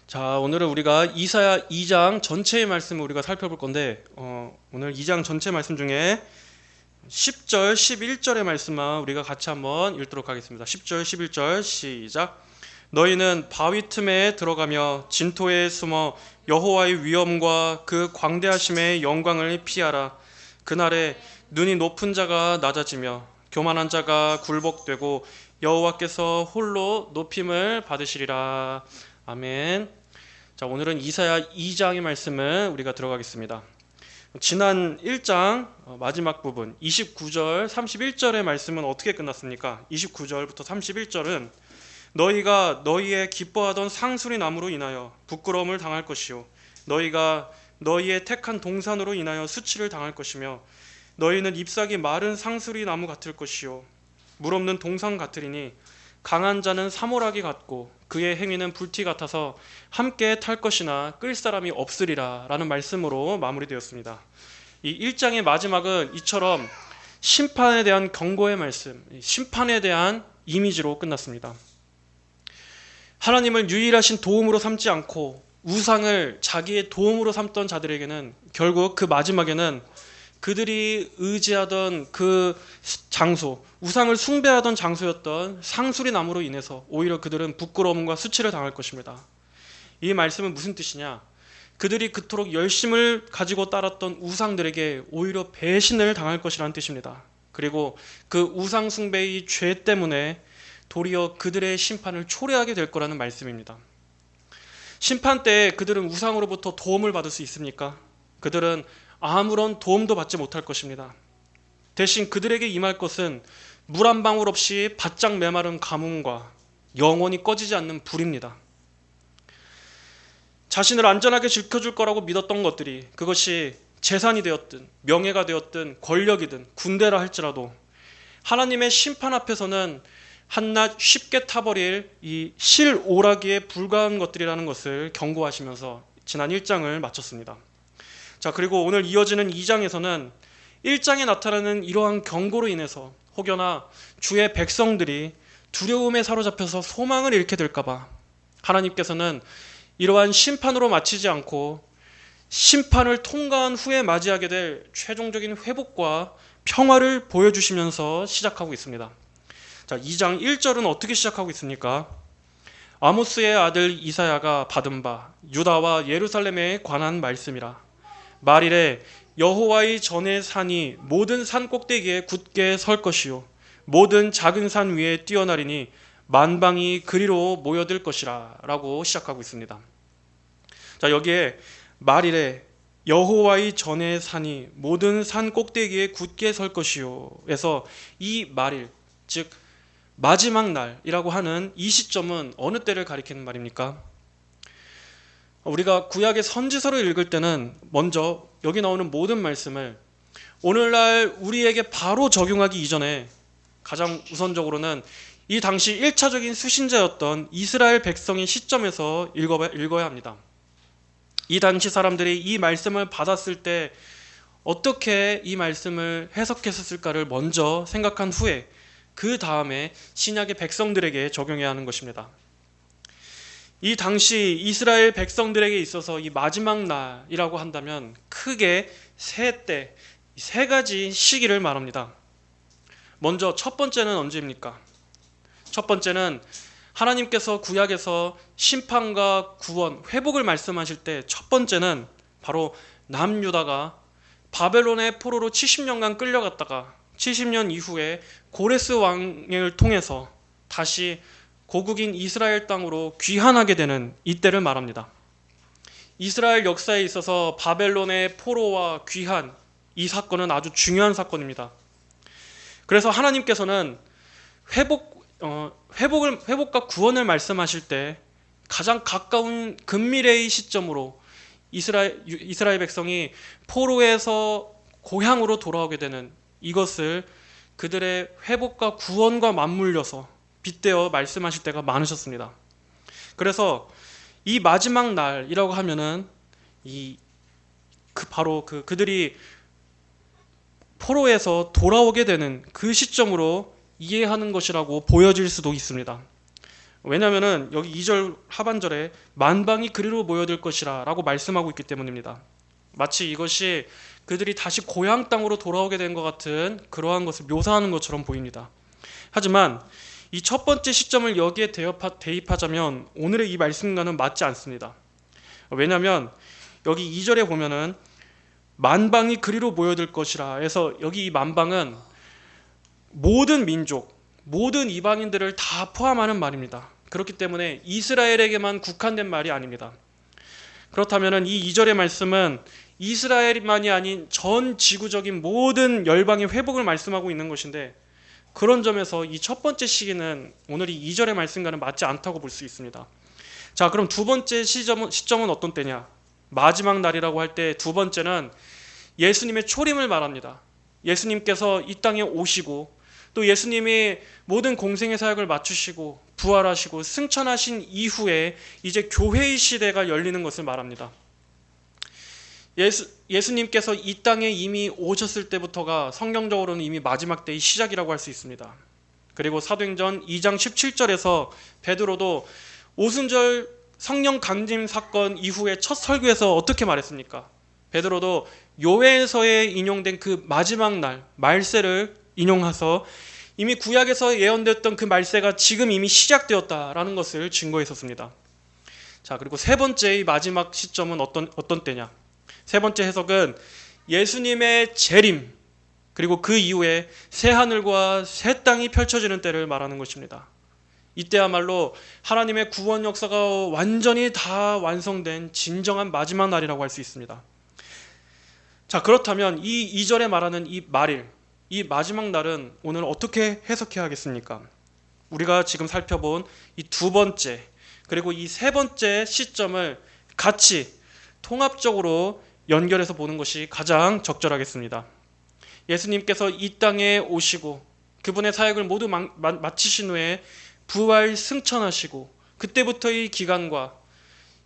자, 오늘은 우리가 이사야 2장 전체의 말씀을 우리가 살펴볼 건데, 오늘 2장 전체 말씀 중에 10절, 11절의 말씀만 우리가 같이 한번 읽도록 하겠습니다. 10절, 11절 시작. 너희는 바위 틈에 들어가며 진토에 숨어 여호와의 위엄과 그 광대하심의 영광을 피하라. 그날에 눈이 높은 자가 낮아지며 교만한 자가 굴복되고 여호와께서 홀로 높임을 받으시리라. 아멘. 자, 오늘은 이사야 2장의 말씀을 우리가 들어가겠습니다. 지난 1장 마지막 부분 29절 31절의 말씀은 어떻게 끝났습니까? 29절부터 31절은 너희가 너희의 기뻐하던 상수리 나무로 인하여 부끄러움을 당할 것이요 너희가 너희의 택한 동산으로 인하여 수치를 당할 것이며 너희는 잎사귀 마른 상수리 나무 같을 것이요 물 없는 동산 같으리니 강한 자는 사모라기 같고 그의 행위는 불티 같아서 함께 탈 것이나 끌 사람이 없으리라 라는 말씀으로 마무리되었습니다. 이 1장의 마지막은 이처럼 심판에 대한 경고의 말씀, 심판에 대한 이미지로 끝났습니다. 하나님을 유일하신 도움으로 삼지 않고 우상을 자기의 도움으로 삼던 자들에게는 결국 그 마지막에는 그들이 의지하던 그 장소, 우상을 숭배하던 장소였던 상수리 나무로 인해서 오히려 그들은 부끄러움과 수치를 당할 것입니다. 이 말씀은 무슨 뜻이냐? 그들이 그토록 열심을 가지고 따랐던 우상들에게 오히려 배신을 당할 것이라는 뜻입니다. 그리고 그 우상 숭배의 죄 때문에 도리어 그들의 심판을 초래하게 될 거라는 말씀입니다. 심판 때 그들은 우상으로부터 도움을 받을 수 있습니까? 그들은 아무런 도움도 받지 못할 것입니다. 대신 그들에게 임할 것은 물 한 방울 없이 바짝 메마른 가뭄과 영원히 꺼지지 않는 불입니다. 자신을 안전하게 지켜줄 거라고 믿었던 것들이 그것이 재산이 되었든 명예가 되었든 권력이든 군대라 할지라도 하나님의 심판 앞에서는 한낱 쉽게 타버릴 이 실오라기에 불과한 것들이라는 것을 경고하시면서 지난 1장을 마쳤습니다. 자, 그리고 오늘 이어지는 2장에서는 1장에 나타나는 이러한 경고로 인해서 혹여나 주의 백성들이 두려움에 사로잡혀서 소망을 잃게 될까봐 하나님께서는 이러한 심판으로 마치지 않고 심판을 통과한 후에 맞이하게 될 최종적인 회복과 평화를 보여주시면서 시작하고 있습니다. 자, 2장 1절은 어떻게 시작하고 있습니까? 아모스의 아들 이사야가 받은 바 유다와 예루살렘에 관한 말씀이라. 말이래 여호와의 전의 산이 모든 산 꼭대기에 굳게 설 것이요 모든 작은 산 위에 뛰어나리니 만방이 그리로 모여들 것이라 라고 시작하고 있습니다. 자, 여기에 말이래 여호와의 전의 산이 모든 산 꼭대기에 굳게 설 것이요 에서 이 말일, 즉 마지막 날이라고 하는 이 시점은 어느 때를 가리키는 말입니까? 우리가 구약의 선지서를 읽을 때는 먼저 여기 나오는 모든 말씀을 오늘날 우리에게 바로 적용하기 이전에 가장 우선적으로는 이 당시 1차적인 수신자였던 이스라엘 백성의 시점에서 읽어야 합니다. 이 당시 사람들이 이 말씀을 받았을 때 어떻게 이 말씀을 해석했을까를 먼저 생각한 후에 그 다음에 신약의 백성들에게 적용해야 하는 것입니다. 이 당시 이스라엘 백성들에게 있어서 이 마지막 날이라고 한다면 크게 세 가지 시기를 말합니다. 먼저 첫 번째는 언제입니까? 첫 번째는 하나님께서 구약에서 심판과 구원, 회복을 말씀하실 때 첫 번째는 바로 남유다가 바벨론의 포로로 70년간 끌려갔다가 70년 이후에 고레스 왕을 통해서 다시 고국인 이스라엘 땅으로 귀환하게 되는 이때를 말합니다. 이스라엘 역사에 있어서 바벨론의 포로와 귀환, 이 사건은 아주 중요한 사건입니다. 그래서 하나님께서는 회복과 구원을 말씀하실 때 가장 가까운 근미래의 시점으로 이스라엘 백성이 포로에서 고향으로 돌아오게 되는 이것을 그들의 회복과 구원과 맞물려서 빗대어 말씀하실 때가 많으셨습니다. 그래서 이 마지막 날이라고 하면은 바로 그들이 포로에서 돌아오게 되는 그 시점으로 이해하는 것이라고 보여질 수도 있습니다. 왜냐하면 여기 2절 하반절에 만방이 그리로 모여들 것이라 라고 말씀하고 있기 때문입니다. 마치 이것이 그들이 다시 고향 땅으로 돌아오게 된 것 같은 그러한 것을 묘사하는 것처럼 보입니다. 하지만 이 첫 번째 시점을 여기에 대입하자면 오늘의 이 말씀과는 맞지 않습니다. 왜냐하면 여기 2절에 보면은 만방이 그리로 모여들 것이라 해서 여기 이 만방은 모든 민족, 모든 이방인들을 다 포함하는 말입니다. 그렇기 때문에 이스라엘에게만 국한된 말이 아닙니다. 그렇다면 이 2절의 말씀은 이스라엘만이 아닌 전 지구적인 모든 열방의 회복을 말씀하고 있는 것인데, 그런 점에서 이 첫 번째 시기는 오늘 이 2절의 말씀과는 맞지 않다고 볼 수 있습니다. 자, 그럼 두 번째 시점은 어떤 때냐? 마지막 날이라고 할 때 두 번째는 예수님의 초림을 말합니다. 예수님께서 이 땅에 오시고 또 예수님이 모든 공생의 사역을 마치시고 부활하시고 승천하신 이후에 이제 교회의 시대가 열리는 것을 말합니다. 예수님께서 이 땅에 이미 오셨을 때부터가 성경적으로는 이미 마지막 때의 시작이라고 할 수 있습니다. 그리고 사도행전 2장 17절에서 베드로도 오순절 성령 강림 사건 이후에 첫 설교에서 어떻게 말했습니까? 베드로도 요엘서에 인용된 그 마지막 날 말세를 인용해서 이미 구약에서 예언됐던 그 말세가 지금 이미 시작되었다라는 것을 증거했었습니다. 자, 그리고 세 번째의 마지막 시점은 어떤 때냐? 세 번째 해석은 예수님의 재림, 그리고 그 이후에 새 하늘과 새 땅이 펼쳐지는 때를 말하는 것입니다. 이때야말로 하나님의 구원 역사가 완전히 다 완성된 진정한 마지막 날이라고 할 수 있습니다. 자, 그렇다면 이 2절에 말하는 이 말일, 이 마지막 날은 오늘 어떻게 해석해야 하겠습니까? 우리가 지금 살펴본 이 두 번째 그리고 이 세 번째 시점을 같이 통합적으로 연결해서 보는 것이 가장 적절하겠습니다. 예수님께서 이 땅에 오시고 그분의 사역을 모두 마치신 후에 부활 승천하시고 그때부터의 기간과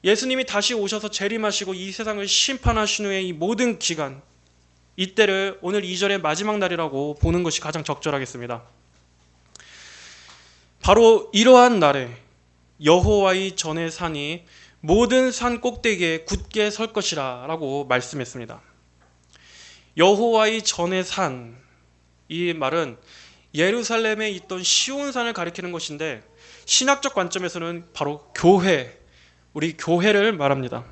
예수님이 다시 오셔서 재림하시고 이 세상을 심판하신 후에 이 모든 기간, 이때를 오늘 2절의 마지막 날이라고 보는 것이 가장 적절하겠습니다. 바로 이러한 날에 여호와의 전의 산이 모든 산 꼭대기에 굳게 설 것이라 라고 말씀했습니다. 여호와의 전의 산, 이 말은 예루살렘에 있던 시온산을 가리키는 것인데 신학적 관점에서는 바로 교회, 우리 교회를 말합니다.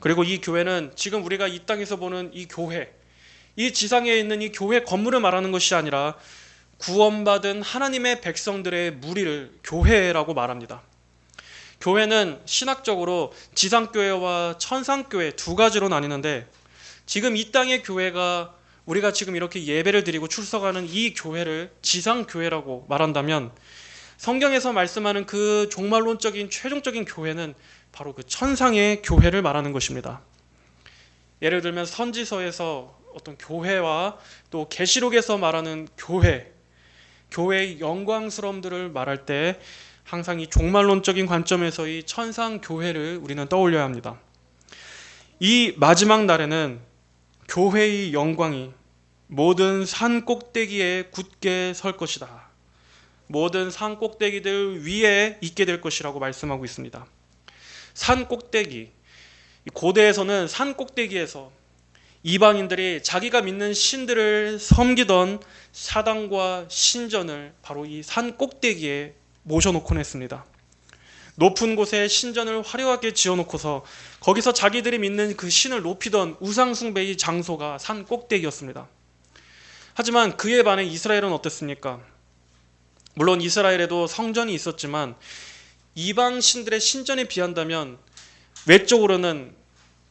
그리고 이 교회는 지금 우리가 이 땅에서 보는 이 교회, 이 지상에 있는 이 교회 건물을 말하는 것이 아니라 구원받은 하나님의 백성들의 무리를 교회라고 말합니다. 교회는 신학적으로 지상교회와 천상교회 두 가지로 나뉘는데, 지금 이 땅의 교회가 우리가 지금 이렇게 예배를 드리고 출석하는 이 교회를 지상교회라고 말한다면, 성경에서 말씀하는 그 종말론적인 최종적인 교회는 바로 그 천상의 교회를 말하는 것입니다. 예를 들면 선지서에서 어떤 교회와 또 계시록에서 말하는 교회의 영광스러움들을 말할 때 항상 이 종말론적인 관점에서의 천상 교회를 우리는 떠올려야 합니다. 이 마지막 날에는 교회의 영광이 모든 산 꼭대기에 굳게 설 것이다. 모든 산 꼭대기들 위에 있게 될 것이라고 말씀하고 있습니다. 산 꼭대기, 고대에서는 산 꼭대기에서 이방인들이 자기가 믿는 신들을 섬기던 사당과 신전을 바로 이 산 꼭대기에 모셔놓곤 했습니다. 높은 곳에 신전을 화려하게 지어놓고서 거기서 자기들이 믿는 그 신을 높이던 우상숭배의 장소가 산 꼭대기였습니다. 하지만 그에 반해 이스라엘은 어땠습니까? 물론 이스라엘에도 성전이 있었지만 이방 신들의 신전에 비한다면 외적으로는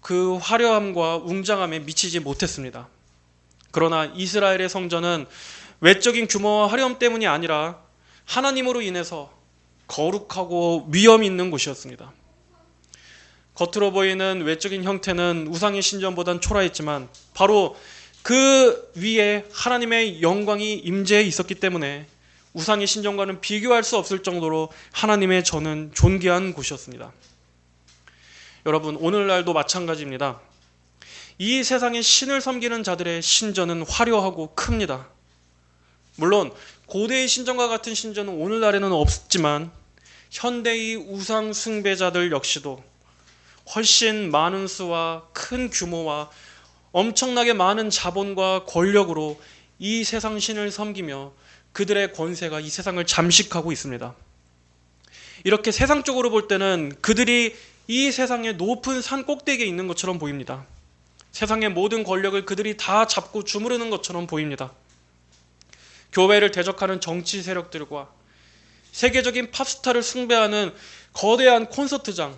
그 화려함과 웅장함에 미치지 못했습니다. 그러나 이스라엘의 성전은 외적인 규모와 화려함 때문이 아니라 하나님으로 인해서 거룩하고 위엄 있는 곳이었습니다. 겉으로 보이는 외적인 형태는 우상의 신전보단 초라했지만 바로 그 위에 하나님의 영광이 임재해 있었기 때문에 우상의 신전과는 비교할 수 없을 정도로 하나님의 전은 존귀한 곳이었습니다. 여러분, 오늘날도 마찬가지입니다. 이 세상의 신을 섬기는 자들의 신전은 화려하고 큽니다. 물론 고대의 신전과 같은 신전은 오늘날에는 없지만 현대의 우상 숭배자들 역시도 훨씬 많은 수와 큰 규모와 엄청나게 많은 자본과 권력으로 이 세상 신을 섬기며 그들의 권세가 이 세상을 잠식하고 있습니다. 이렇게 세상적으로 볼 때는 그들이 이 세상의 높은 산 꼭대기에 있는 것처럼 보입니다. 세상의 모든 권력을 그들이 다 잡고 주무르는 것처럼 보입니다. 교회를 대적하는 정치 세력들과 세계적인 팝스타를 숭배하는 거대한 콘서트장,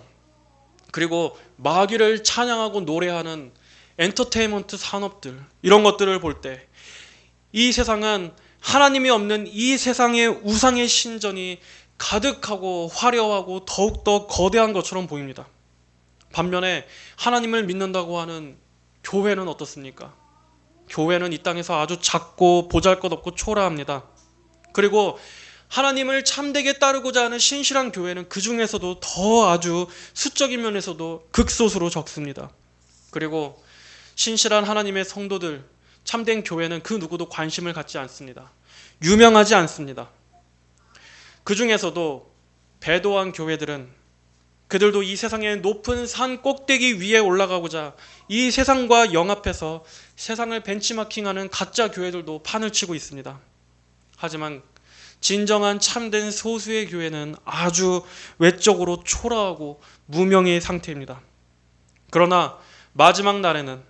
그리고 마귀를 찬양하고 노래하는 엔터테인먼트 산업들, 이런 것들을 볼 때 이 세상은 하나님이 없는 이 세상의 우상의 신전이 가득하고 화려하고 더욱더 거대한 것처럼 보입니다. 반면에 하나님을 믿는다고 하는 교회는 어떻습니까? 교회는 이 땅에서 아주 작고 보잘것없고 초라합니다. 그리고 하나님을 참되게 따르고자 하는 신실한 교회는 그 중에서도 더 아주 수적인 면에서도 극소수로 적습니다. 그리고 신실한 하나님의 성도들, 참된 교회는 그 누구도 관심을 갖지 않습니다. 유명하지 않습니다. 그 중에서도 배도한 교회들은 그들도 이 세상의 높은 산 꼭대기 위에 올라가고자 이 세상과 영합해서 세상을 벤치마킹하는 가짜 교회들도 판을 치고 있습니다. 하지만 진정한 참된 소수의 교회는 아주 외적으로 초라하고 무명의 상태입니다. 그러나 마지막 날에는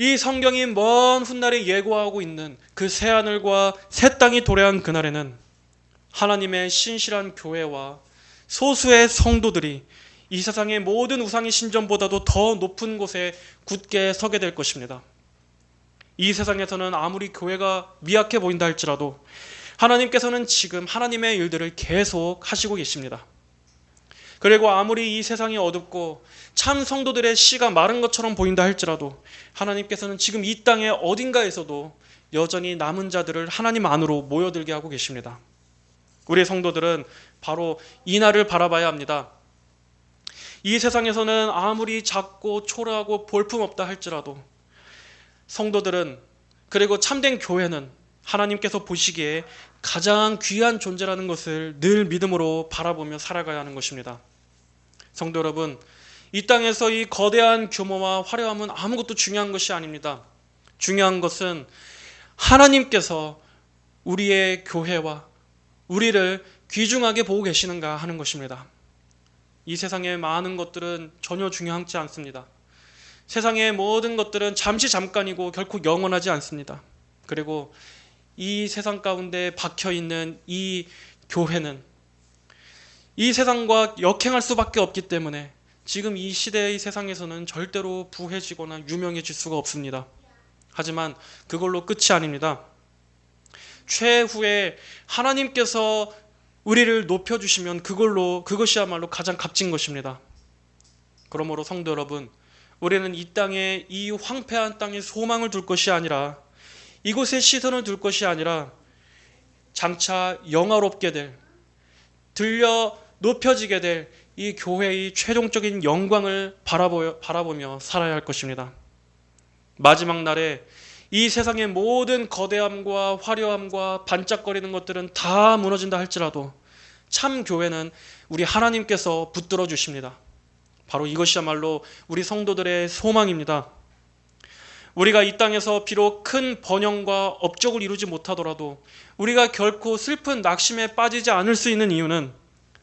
이 성경이 먼 훗날에 예고하고 있는 그 새하늘과 새 땅이 도래한 그날에는 하나님의 신실한 교회와 소수의 성도들이 이 세상의 모든 우상의 신전보다도 더 높은 곳에 굳게 서게 될 것입니다. 이 세상에서는 아무리 교회가 미약해 보인다 할지라도 하나님께서는 지금 하나님의 일들을 계속 하시고 계십니다. 그리고 아무리 이 세상이 어둡고 참 성도들의 씨가 마른 것처럼 보인다 할지라도 하나님께서는 지금 이 땅의 어딘가에서도 여전히 남은 자들을 하나님 안으로 모여들게 하고 계십니다. 우리 성도들은 바로 이 날을 바라봐야 합니다. 이 세상에서는 아무리 작고 초라하고 볼품없다 할지라도 성도들은, 그리고 참된 교회는 하나님께서 보시기에 가장 귀한 존재라는 것을 늘 믿음으로 바라보며 살아가야 하는 것입니다. 성도 여러분, 이 땅에서 이 거대한 규모와 화려함은 아무것도 중요한 것이 아닙니다. 중요한 것은 하나님께서 우리의 교회와 우리를 귀중하게 보고 계시는가 하는 것입니다. 이 세상의 많은 것들은 전혀 중요하지 않습니다. 세상의 모든 것들은 잠시 잠깐이고 결코 영원하지 않습니다. 그리고 이 세상 가운데 박혀있는 이 교회는 이 세상과 역행할 수밖에 없기 때문에 지금 이 시대의 세상에서는 절대로 부해지거나 유명해질 수가 없습니다. 하지만 그걸로 끝이 아닙니다. 최후에 하나님께서 우리를 높여주시면 그것이야말로 가장 값진 것입니다. 그러므로 성도 여러분, 우리는 이 땅에, 이 황폐한 땅에 소망을 둘 것이 아니라, 이곳에 시선을 둘 것이 아니라 장차 영화롭게 될, 들려 높여지게 될 이 교회의 최종적인 영광을 바라보며 살아야 할 것입니다. 마지막 날에 이 세상의 모든 거대함과 화려함과 반짝거리는 것들은 다 무너진다 할지라도 참 교회는 우리 하나님께서 붙들어 주십니다. 바로 이것이야말로 우리 성도들의 소망입니다. 우리가 이 땅에서 비록 큰 번영과 업적을 이루지 못하더라도 우리가 결코 슬픈 낙심에 빠지지 않을 수 있는 이유는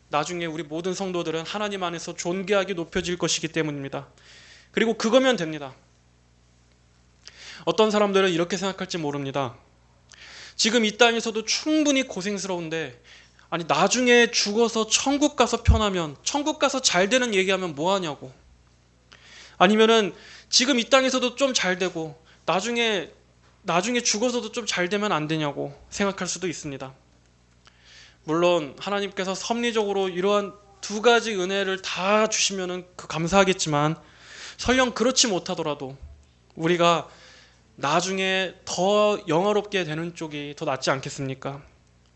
나중에 우리 모든 성도들은 하나님 안에서 존귀하게 높여질 것이기 때문입니다. 그리고 그거면 됩니다. 어떤 사람들은 이렇게 생각할지 모릅니다. 지금 이 땅에서도 충분히 고생스러운데, 아니 나중에 죽어서 천국 가서 편하면, 천국 가서 잘 되는 얘기하면 뭐하냐고, 아니면은 지금 이 땅에서도 좀 잘 되고 나중에 죽어서도 좀 잘 되면 안 되냐고 생각할 수도 있습니다. 물론 하나님께서 섭리적으로 이러한 두 가지 은혜를 다 주시면은 감사하겠지만, 설령 그렇지 못하더라도 우리가 나중에 더 영화롭게 되는 쪽이 더 낫지 않겠습니까?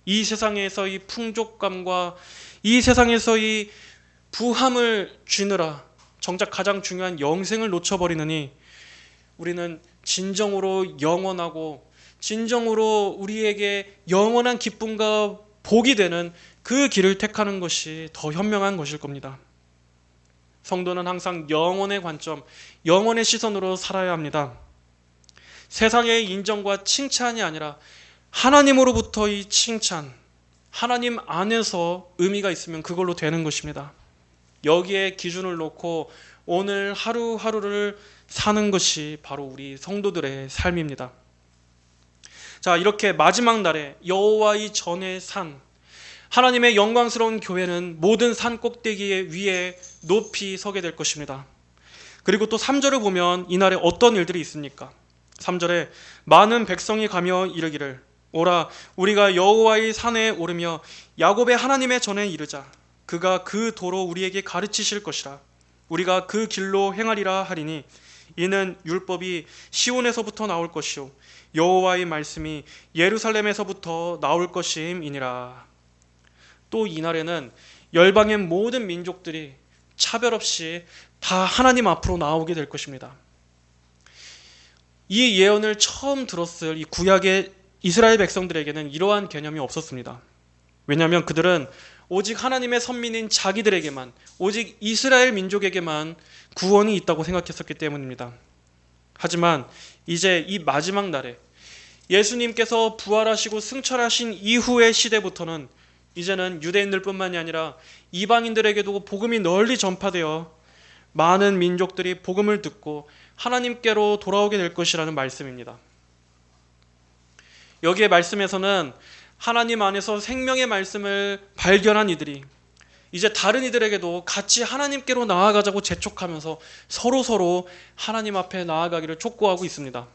이 세상에서의 풍족감과 이 세상에서의 부함을 쥐느라 정작 가장 중요한 영생을 놓쳐버리느니, 우리는 진정으로 영원하고 진정으로 우리에게 영원한 기쁨과 복이 되는 그 길을 택하는 것이 더 현명한 것일 겁니다. 성도는 항상 영혼의 관점, 영혼의 시선으로 살아야 합니다. 세상의 인정과 칭찬이 아니라 하나님으로부터의 칭찬, 하나님 안에서 의미가 있으면 그걸로 되는 것입니다. 여기에 기준을 놓고 오늘 하루하루를 사는 것이 바로 우리 성도들의 삶입니다. 자, 이렇게 마지막 날에 여호와의 전의 산, 하나님의 영광스러운 교회는 모든 산 꼭대기 위에 높이 서게 될 것입니다. 그리고 또 3절을 보면 이날에 어떤 일들이 있습니까? 3절에 많은 백성이 가며 이르기를 오라 우리가 여호와의 산에 오르며 야곱의 하나님의 전에 이르자. 그가 그 도로 우리에게 가르치실 것이라. 우리가 그 길로 행하리라 하리니 이는 율법이 시온에서부터 나올 것이요 여호와의 말씀이 예루살렘에서부터 나올 것임이니라. 또 이날에는 열방의 모든 민족들이 차별 없이 다 하나님 앞으로 나오게 될 것입니다. 이 예언을 처음 들었을 이 구약의 이스라엘 백성들에게는 이러한 개념이 없었습니다. 왜냐하면 그들은 오직 하나님의 선민인 자기들에게만, 오직 이스라엘 민족에게만 구원이 있다고 생각했었기 때문입니다. 하지만 이제 이 마지막 날에 예수님께서 부활하시고 승천하신 이후의 시대부터는 이제는 유대인들뿐만이 아니라 이방인들에게도 복음이 널리 전파되어 많은 민족들이 복음을 듣고 하나님께로 돌아오게 될 것이라는 말씀입니다. 여기에 말씀에서는 하나님 안에서 생명의 말씀을 발견한 이들이 이제 다른 이들에게도 같이 하나님께로 나아가자고 재촉하면서 서로 하나님 앞에 나아가기를 촉구하고 있습니다.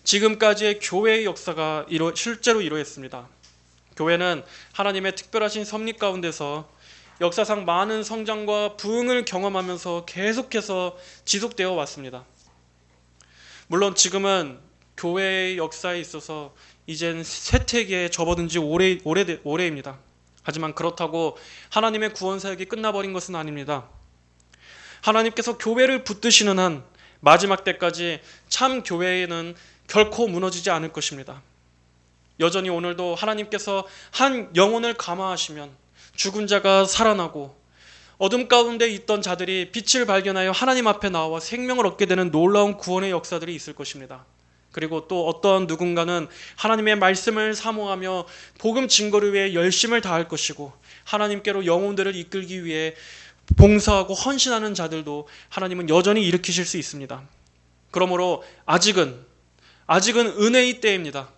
지금까지의 교회의 역사가 실제로 이루어졌습니다. 교회는 하나님의 특별하신 섭리 가운데서 역사상 많은 성장과 부흥을 경험하면서 계속해서 지속되어 왔습니다. 물론 지금은 교회의 역사에 있어서 이젠 쇠퇴기에 접어든 지 오래입니다. 하지만 그렇다고 하나님의 구원 사역이 끝나버린 것은 아닙니다. 하나님께서 교회를 붙드시는 한 마지막 때까지 참 교회에는 결코 무너지지 않을 것입니다. 여전히 오늘도 하나님께서 한 영혼을 감화하시면 죽은 자가 살아나고 어둠 가운데 있던 자들이 빛을 발견하여 하나님 앞에 나와 생명을 얻게 되는 놀라운 구원의 역사들이 있을 것입니다. 그리고 또 어떠한 누군가는 하나님의 말씀을 사모하며 복음 증거를 위해 열심을 다할 것이고 하나님께로 영혼들을 이끌기 위해 봉사하고 헌신하는 자들도 하나님은 여전히 일으키실 수 있습니다. 그러므로 아직은 은혜의 때입니다.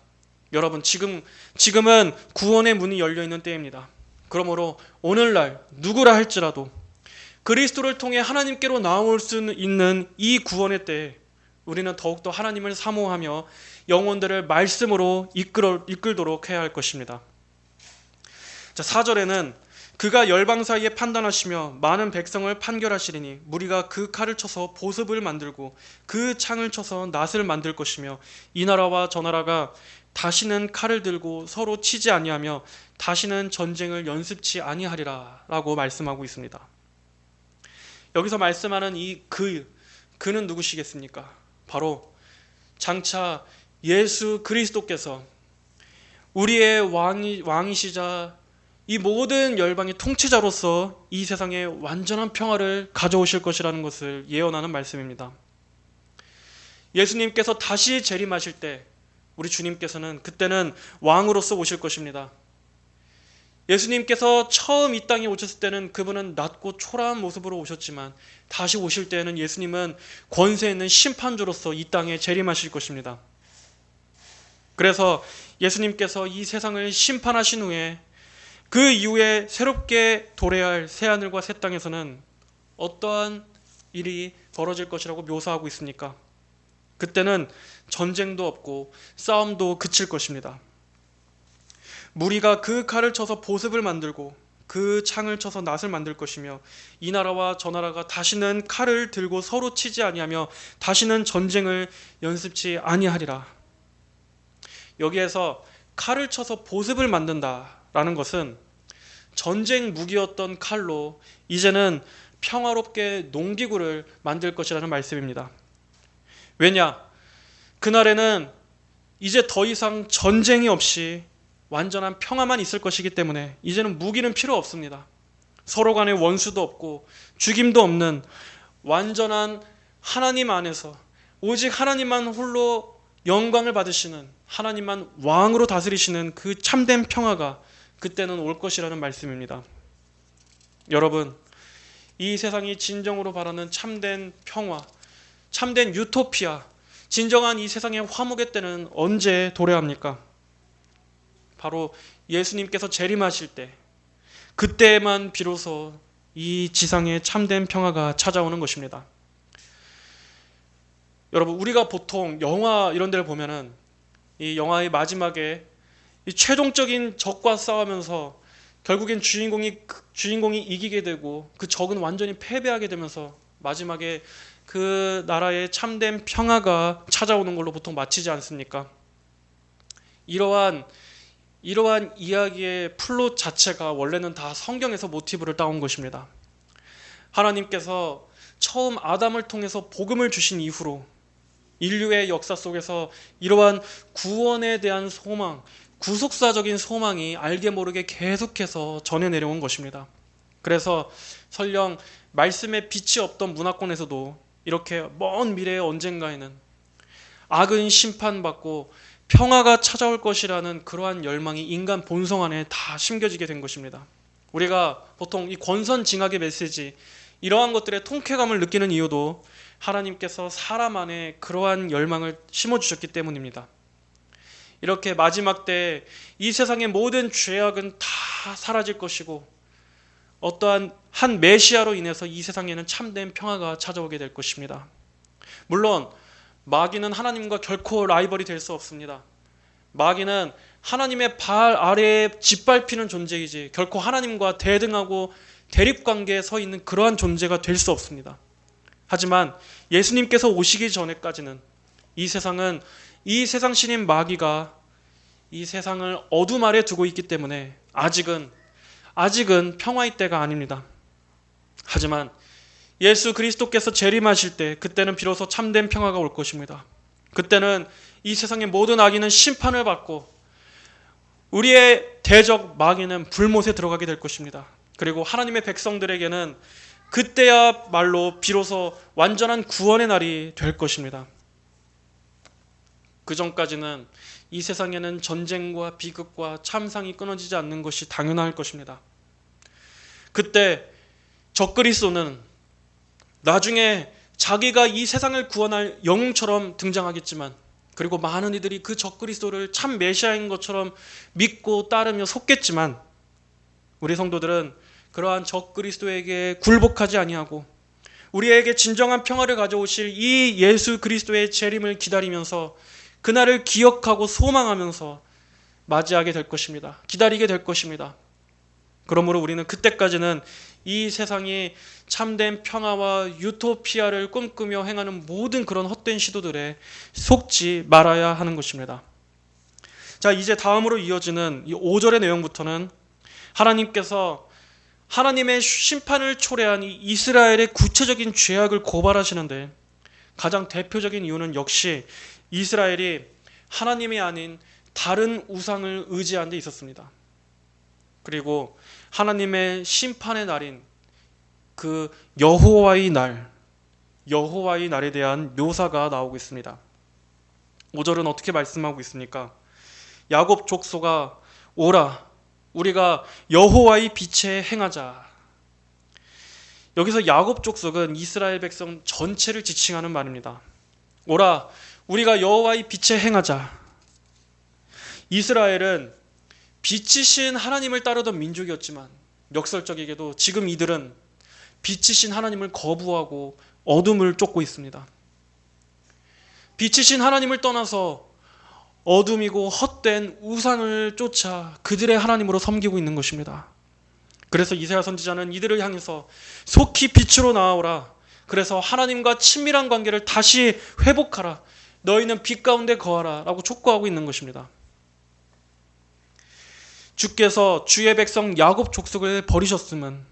여러분, 지금은 구원의 문이 열려있는 때입니다. 그러므로 오늘날 누구라 할지라도 그리스도를 통해 하나님께로 나올 수 있는 이 구원의 때에 우리는 더욱더 하나님을 사모하며 영혼들을 말씀으로 이끌도록 해야 할 것입니다. 자, 4절에는 그가 열방 사이에 판단하시며 많은 백성을 판결하시리니 무리가 그 칼을 쳐서 보습을 만들고 그 창을 쳐서 낫을 만들 것이며 이 나라와 저 나라가 다시는 칼을 들고 서로 치지 아니하며 다시는 전쟁을 연습치 아니하리라 라고 말씀하고 있습니다. 여기서 말씀하는 그는 누구시겠습니까? 바로 장차 예수 그리스도께서 우리의 왕이시자 이 모든 열방의 통치자로서 이 세상에 완전한 평화를 가져오실 것이라는 것을 예언하는 말씀입니다. 예수님께서 다시 재림하실 때 우리 주님께서는 그때는 왕으로서 오실 것입니다. 예수님께서 처음 이 땅에 오셨을 때는 그분은 낮고 초라한 모습으로 오셨지만 다시 오실 때에는 예수님은 권세 있는 심판주로서 이 땅에 재림하실 것입니다. 그래서 예수님께서 이 세상을 심판하신 후에 그 이후에 새롭게 도래할 새하늘과 새 땅에서는 어떠한 일이 벌어질 것이라고 묘사하고 있습니까? 그때는 전쟁도 없고 싸움도 그칠 것입니다. 무리가 그 칼을 쳐서 보습을 만들고 그 창을 쳐서 낫을 만들 것이며 이 나라와 저 나라가 다시는 칼을 들고 서로 치지 아니하며 다시는 전쟁을 연습치 아니하리라. 여기에서 칼을 쳐서 보습을 만든다라는 것은 전쟁 무기였던 칼로 이제는 평화롭게 농기구를 만들 것이라는 말씀입니다. 왜냐? 그날에는 이제 더 이상 전쟁이 없이 완전한 평화만 있을 것이기 때문에 이제는 무기는 필요 없습니다. 서로 간에 원수도 없고 죽임도 없는 완전한 하나님 안에서 오직 하나님만 홀로 영광을 받으시는, 하나님만 왕으로 다스리시는 그 참된 평화가 그때는 올 것이라는 말씀입니다. 여러분, 이 세상이 진정으로 바라는 참된 평화, 참된 유토피아, 진정한 이 세상의 화목의 때는 언제 도래합니까? 바로 예수님께서 재림하실 때, 그때만 비로소 이 지상의 참된 평화가 찾아오는 것입니다. 여러분, 우리가 보통 영화 이런 데를 보면은 이 영화의 마지막에 이 최종적인 적과 싸우면서 결국엔 주인공이 이기게 되고 그 적은 완전히 패배하게 되면서 마지막에 그 나라의 참된 평화가 찾아오는 걸로 보통 마치지 않습니까? 이러한 이야기의 플롯 자체가 원래는 다 성경에서 모티브를 따온 것입니다. 하나님께서 처음 아담을 통해서 복음을 주신 이후로 인류의 역사 속에서 이러한 구원에 대한 소망, 구속사적인 소망이 알게 모르게 계속해서 전해 내려온 것입니다. 그래서 설령 말씀에 빛이 없던 문화권에서도 이렇게 먼 미래의 언젠가에는 악은 심판받고 평화가 찾아올 것이라는 그러한 열망이 인간 본성 안에 다 심겨지게 된 것입니다. 우리가 보통 이 권선징악의 메시지, 이러한 것들의 통쾌감을 느끼는 이유도 하나님께서 사람 안에 그러한 열망을 심어주셨기 때문입니다. 이렇게 마지막 때 이 세상의 모든 죄악은 다 사라질 것이고 어떠한 한 메시아로 인해서 이 세상에는 참된 평화가 찾아오게 될 것입니다. 물론 마귀는 하나님과 결코 라이벌이 될 수 없습니다. 마귀는 하나님의 발 아래에 짓밟히는 존재이지 결코 하나님과 대등하고 대립관계에 서 있는 그러한 존재가 될 수 없습니다. 하지만 예수님께서 오시기 전에까지는 이 세상은 이 세상 신인 마귀가 이 세상을 어둠 아래 두고 있기 때문에 아직은 평화의 때가 아닙니다. 하지만 예수 그리스도께서 재림하실 때 그때는 비로소 참된 평화가 올 것입니다. 그때는 이 세상의 모든 악인은 심판을 받고 우리의 대적 마귀는 불못에 들어가게 될 것입니다. 그리고 하나님의 백성들에게는 그때야말로 비로소 완전한 구원의 날이 될 것입니다. 그 전까지는 이 세상에는 전쟁과 비극과 참상이 끊어지지 않는 것이 당연할 것입니다. 그때 적그리스도는 나중에 자기가 이 세상을 구원할 영웅처럼 등장하겠지만, 그리고 많은 이들이 그 적그리스도를 참 메시아인 것처럼 믿고 따르며 속겠지만, 우리 성도들은 그러한 적그리스도에게 굴복하지 아니하고 우리에게 진정한 평화를 가져오실 이 예수 그리스도의 재림을 기다리면서 그날을 기억하고 소망하면서 맞이하게 될 것입니다. 기다리게 될 것입니다. 그러므로 우리는 그때까지는 이 세상이 참된 평화와 유토피아를 꿈꾸며 행하는 모든 그런 헛된 시도들에 속지 말아야 하는 것입니다. 자, 이제 다음으로 이어지는 이 5절의 내용부터는 하나님께서 하나님의 심판을 초래한 이 이스라엘의 구체적인 죄악을 고발하시는데, 가장 대표적인 이유는 역시 이스라엘이 하나님이 아닌 다른 우상을 의지한 데 있었습니다. 그리고 하나님의 심판의 날인 그 여호와의 날에 대한 묘사가 나오고 있습니다. 5절은 어떻게 말씀하고 있습니까? 야곱 족속아 오라, 우리가 여호와의 빛에 행하자. 여기서 야곱 족속은 이스라엘 백성 전체를 지칭하는 말입니다. 오라, 우리가 여호와의 빛에 행하자. 이스라엘은 빛이신 하나님을 따르던 민족이었지만 역설적이게도 지금 이들은 빛이신 하나님을 거부하고 어둠을 쫓고 있습니다. 빛이신 하나님을 떠나서 어둠이고 헛된 우상을 쫓아 그들의 하나님으로 섬기고 있는 것입니다. 그래서 이사야 선지자는 이들을 향해서 속히 빛으로 나아오라. 그래서 하나님과 친밀한 관계를 다시 회복하라. 너희는 빛 가운데 거하라 라고 촉구하고 있는 것입니다. 주께서 주의 백성 야곱 족속을 버리셨음은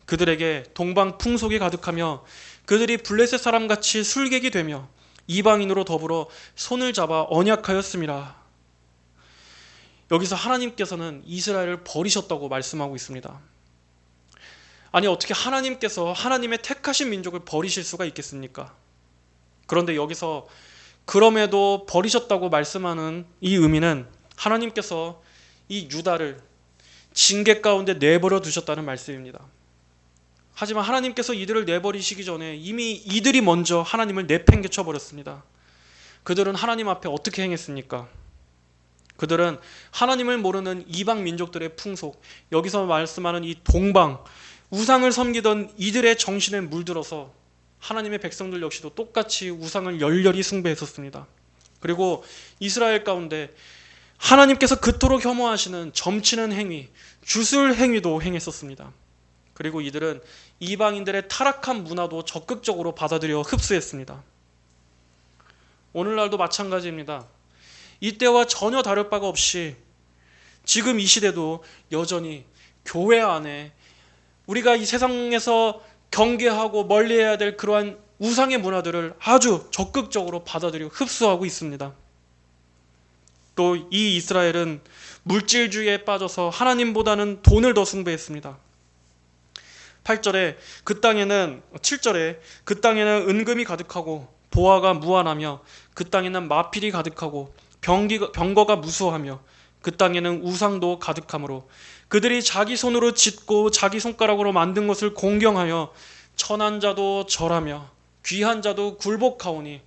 그들에게 동방 풍속이 가득하며 그들이 블레셋 사람같이 술객이 되며 이방인으로 더불어 손을 잡아 언약하였음이라. 여기서 하나님께서는 이스라엘을 버리셨다고 말씀하고 있습니다. 아니, 어떻게 하나님께서 하나님의 택하신 민족을 버리실 수가 있겠습니까? 그런데 여기서 그럼에도 버리셨다고 말씀하는 이 의미는 하나님께서 이 유다를 징계 가운데 내버려 두셨다는 말씀입니다. 하지만 하나님께서 이들을 내버리시기 전에 이미 이들이 먼저 하나님을 내팽개쳐 버렸습니다. 그들은 하나님 앞에 어떻게 행했습니까? 그들은 하나님을 모르는 이방 민족들의 풍속, 여기서 말씀하는 이 동방, 우상을 섬기던 이들의 정신에 물들어서 하나님의 백성들 역시도 똑같이 우상을 열렬히 숭배했었습니다. 그리고 이스라엘 가운데 하나님께서 그토록 혐오하시는 점치는 행위, 주술 행위도 행했었습니다. 그리고 이들은 이방인들의 타락한 문화도 적극적으로 받아들여 흡수했습니다. 오늘날도 마찬가지입니다. 이때와 전혀 다를 바가 없이 지금 이 시대도 여전히 교회 안에 우리가 이 세상에서 경계하고 멀리해야 될 그러한 우상의 문화들을 아주 적극적으로 받아들여 흡수하고 있습니다. 또 이 이스라엘은 물질주의에 빠져서 하나님보다는 돈을 더 숭배했습니다. 7절에 그 땅에는 은금이 가득하고 보화가 무한하며 그 땅에는 마필이 가득하고 병거가 무수하며 그 땅에는 우상도 가득하므로 그들이 자기 손으로 짓고 자기 손가락으로 만든 것을 공경하여 천한 자도 절하며 귀한 자도 굴복하오니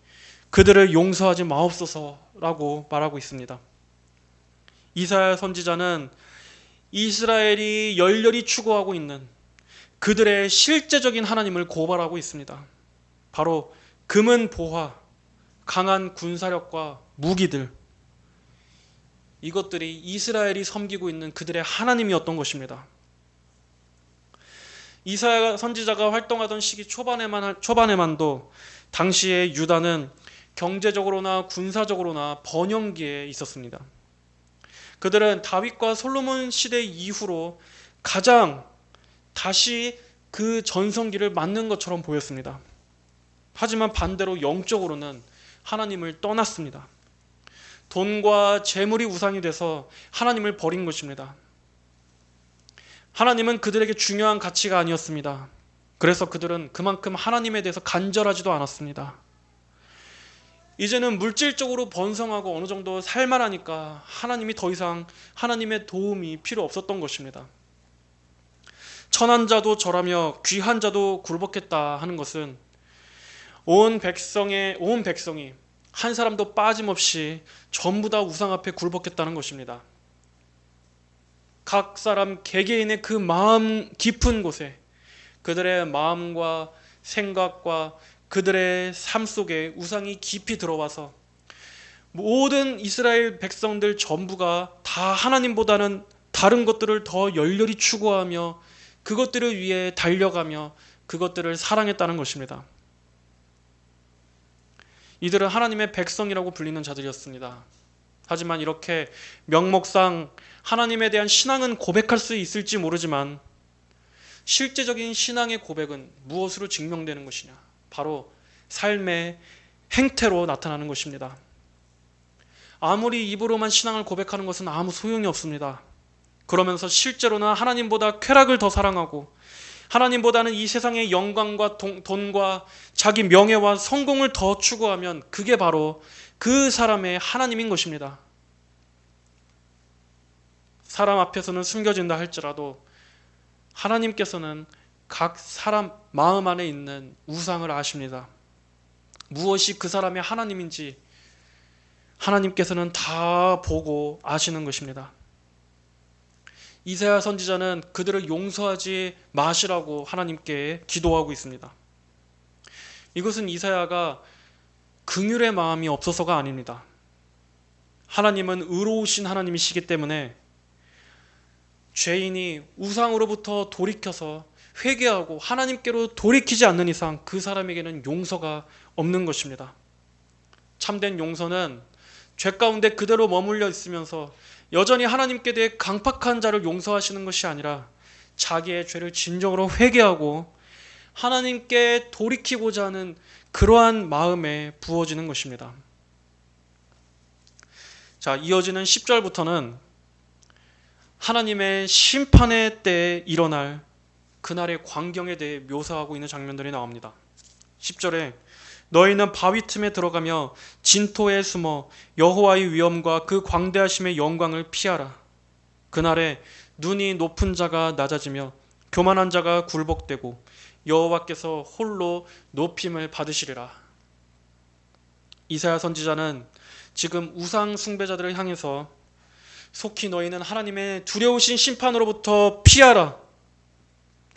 그들을 용서하지 마옵소서라고 말하고 있습니다. 이사야 선지자는 이스라엘이 열렬히 추구하고 있는 그들의 실제적인 하나님을 고발하고 있습니다. 바로 금은 보화, 강한 군사력과 무기들, 이것들이 이스라엘이 섬기고 있는 그들의 하나님이었던 것입니다. 이사야 선지자가 활동하던 시기 초반에만도 당시의 유다는 경제적으로나 군사적으로나 번영기에 있었습니다. 그들은 다윗과 솔로몬 시대 이후로 가장 다시 그 전성기를 맞는 것처럼 보였습니다. 하지만 반대로 영적으로는 하나님을 떠났습니다. 돈과 재물이 우상이 돼서 하나님을 버린 것입니다. 하나님은 그들에게 중요한 가치가 아니었습니다. 그래서 그들은 그만큼 하나님에 대해서 간절하지도 않았습니다. 이제는 물질적으로 번성하고 어느 정도 살만하니까 하나님이 더 이상 하나님의 도움이 필요 없었던 것입니다. 천한 자도 절하며 귀한 자도 굴복했다 하는 것은 온 백성이 한 사람도 빠짐없이 전부 다 우상 앞에 굴복했다는 것입니다. 각 사람 개개인의 그 마음 깊은 곳에 그들의 마음과 생각과 그들의 삶 속에 우상이 깊이 들어와서 모든 이스라엘 백성들 전부가 다 하나님보다는 다른 것들을 더 열렬히 추구하며 그것들을 위해 달려가며 그것들을 사랑했다는 것입니다. 이들은 하나님의 백성이라고 불리는 자들이었습니다. 하지만 이렇게 명목상 하나님에 대한 신앙은 고백할 수 있을지 모르지만 실제적인 신앙의 고백은 무엇으로 증명되는 것이냐? 바로 삶의 행태로 나타나는 것입니다. 아무리 입으로만 신앙을 고백하는 것은 아무 소용이 없습니다. 그러면서 실제로는 하나님보다 쾌락을 더 사랑하고 하나님보다는 이 세상의 영광과 돈과 자기 명예와 성공을 더 추구하면 그게 바로 그 사람의 하나님인 것입니다. 사람 앞에서는 숨겨진다 할지라도 하나님께서는 각 사람 마음 안에 있는 우상을 아십니다. 무엇이 그 사람의 하나님인지 하나님께서는 다 보고 아시는 것입니다. 이사야 선지자는 그들을 용서하지 마시라고 하나님께 기도하고 있습니다. 이것은 이사야가 긍휼의 마음이 없어서가 아닙니다. 하나님은 의로우신 하나님이시기 때문에 죄인이 우상으로부터 돌이켜서 회개하고 하나님께로 돌이키지 않는 이상 그 사람에게는 용서가 없는 것입니다. 참된 용서는 죄 가운데 그대로 머물러 있으면서 여전히 하나님께 대해 강팍한 자를 용서하시는 것이 아니라 자기의 죄를 진정으로 회개하고 하나님께 돌이키고자 하는 그러한 마음에 부어지는 것입니다. 자, 이어지는 10절부터는 하나님의 심판의 때에 일어날 그날의 광경에 대해 묘사하고 있는 장면들이 나옵니다. 10절에 너희는 바위 틈에 들어가며 진토에 숨어 여호와의 위엄과 그 광대하심의 영광을 피하라. 그날에 눈이 높은 자가 낮아지며 교만한 자가 굴복되고 여호와께서 홀로 높임을 받으시리라. 이사야 선지자는 지금 우상 숭배자들을 향해서 속히 너희는 하나님의 두려우신 심판으로부터 피하라.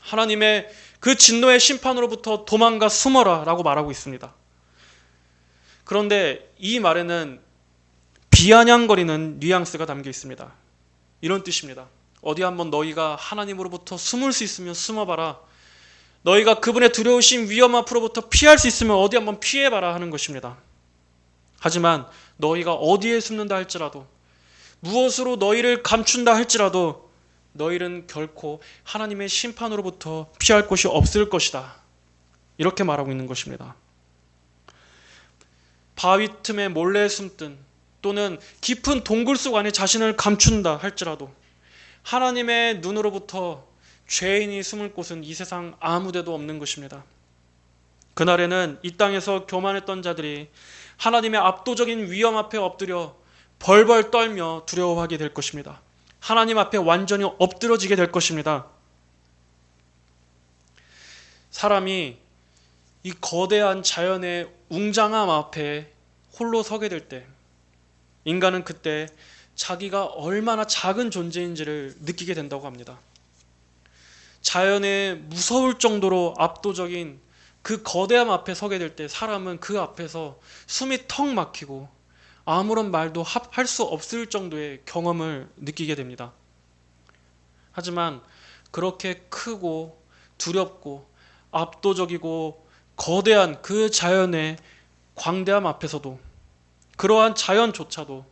하나님의 그 진노의 심판으로부터 도망가 숨어라 라고 말하고 있습니다. 그런데 이 말에는 비아냥거리는 뉘앙스가 담겨 있습니다. 이런 뜻입니다. 어디 한번 너희가 하나님으로부터 숨을 수 있으면 숨어봐라. 너희가 그분의 두려우신 위험 앞으로부터 피할 수 있으면 어디 한번 피해봐라 하는 것입니다. 하지만 너희가 어디에 숨는다 할지라도, 무엇으로 너희를 감춘다 할지라도 너희는 결코 하나님의 심판으로부터 피할 곳이 없을 것이다. 이렇게 말하고 있는 것입니다. 바위 틈에 몰래 숨든 또는 깊은 동굴 속 안에 자신을 감춘다 할지라도 하나님의 눈으로부터 죄인이 숨을 곳은 이 세상 아무 데도 없는 것입니다. 그날에는 이 땅에서 교만했던 자들이 하나님의 압도적인 위엄 앞에 엎드려 벌벌 떨며 두려워하게 될 것입니다. 하나님 앞에 완전히 엎드러지게 될 것입니다. 사람이 이 거대한 자연의 웅장함 앞에 홀로 서게 될 때, 인간은 그때 자기가 얼마나 작은 존재인지를 느끼게 된다고 합니다. 자연에 무서울 정도로 압도적인 그 거대함 앞에 서게 될 때 사람은 그 앞에서 숨이 턱 막히고 아무런 말도 할 수 없을 정도의 경험을 느끼게 됩니다. 하지만 그렇게 크고 두렵고 압도적이고 거대한 그 자연의 광대함 앞에서도, 그러한 자연조차도